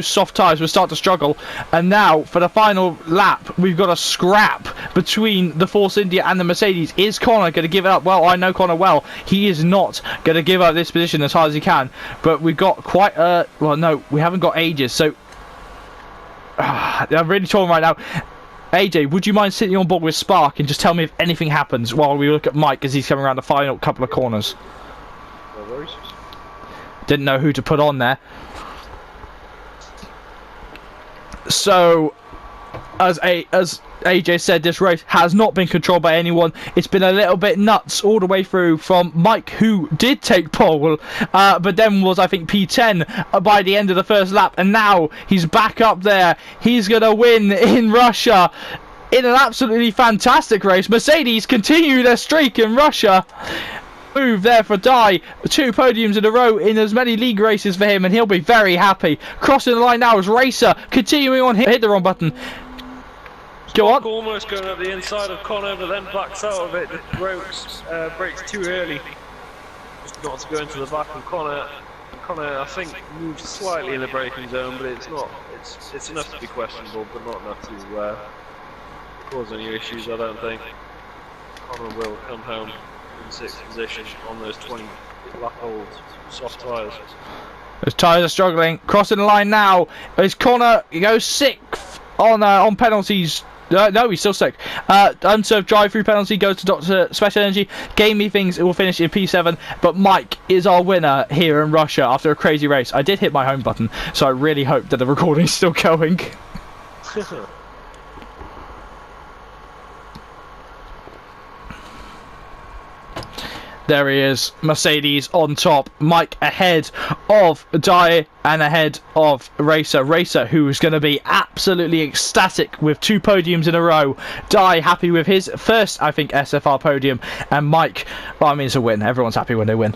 soft tyres would start to struggle. And now, for the final lap, we've got a scrap between the Force India and the Mercedes. Is Connor going to give it up? Well, I know Connor well. He is not going to give up this position as hard as he can. But we've got quite a... Well, no, we haven't got ages, so... I'm really torn right now. AJ, would you mind sitting on board with Spark and just tell me if anything happens while we look at Mike as he's coming around the final couple of corners? No worries. Didn't know who to put on there. So, as AJ said, this race has not been controlled by anyone. It's been a little bit nuts all the way through from Mike, who did take pole, but then was, I think, P10 by the end of the first lap, and now he's back up there. He's going to win in Russia in an absolutely fantastic race. Mercedes continue their streak in Russia. Move there for Die. 2 podiums in a row in as many league races for him, and he'll be very happy. Crossing the line now is Racer, continuing on, hit the wrong button. Go on. Almost going at the inside of Connor, but then backs out of it. Brakes too early. Just got to go into the back of Connor. Connor, I think, moves slightly in the braking zone, but it's not. It's enough to be questionable, but not enough to cause any issues, I don't think. Connor will come home in 6th position on those 20 lap old soft tyres. Those tyres are struggling. Crossing the line now. Is Connor? He goes 6th on penalties. No, he's still 6th. Unserved drive-through penalty goes to Dr. Special Energy. Gamey thinks it will finish in P7, but Mike is our winner here in Russia after a crazy race. I did hit my home button, so I really hope that the recording is still going. There he is, Mercedes on top. Mike ahead of Dye and ahead of Racer. Racer, who is going to be absolutely ecstatic with 2 podiums in a row. Dye happy with his first, I think, SFR podium. And Mike, well, I mean, it's a win. Everyone's happy when they win.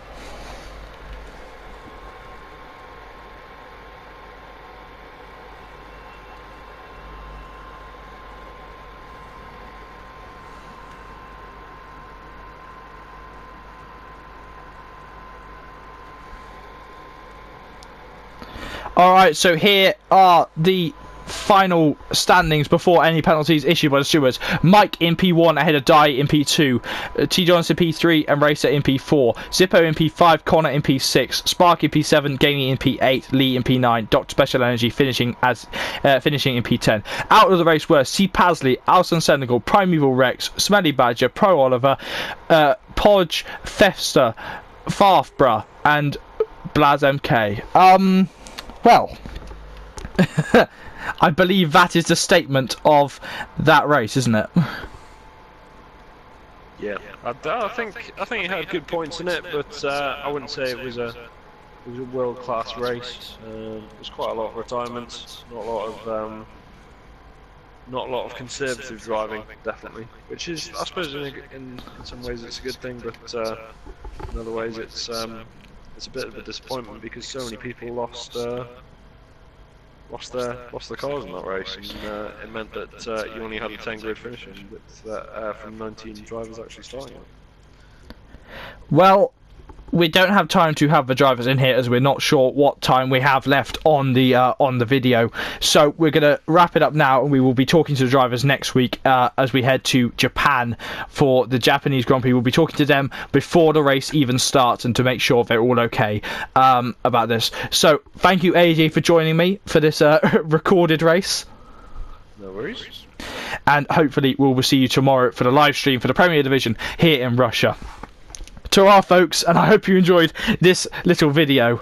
Alright, so here are the final standings before any penalties issued by the stewards. Mike in P1 ahead of Dye in P2, T. Johnson P3 and Racer in P4, Zippo in P5, Connor in P6, Spark in P7, Gamey in P8, Lee in P9, Dr. Special Energy finishing in P10. Out of the race were C. Pasley, Alson Senegal, Primeval Rex, Smelly Badger, Pro Oliver, Podge, Thefster, Farfbra and Blaz MK. Well, I believe that is the statement of that race, isn't it? Yeah, I think it had good points in it, but I wouldn't say it was a world-class race. There's quite a lot of retirements, not a lot of conservative driving, definitely. Which is, I suppose, in some ways it's a good thing, but in other ways it's a bit of a disappointment because so many people lost their cars in that race, and it meant that you only had a 10 grid finish from 19 drivers actually starting it. Well, we don't have time to have the drivers in here as we're not sure what time we have left on the video, so we're going to wrap it up now, and we will be talking to the drivers next week as we head to Japan for the Japanese Grand Prix. We'll be talking to them before the race even starts and to make sure they're all okay about this. So thank you, AJ, for joining me for this recorded race. No worries. And hopefully we'll see you tomorrow for the live stream for the Premier Division here in Russia. To our folks, and I hope you enjoyed this little video.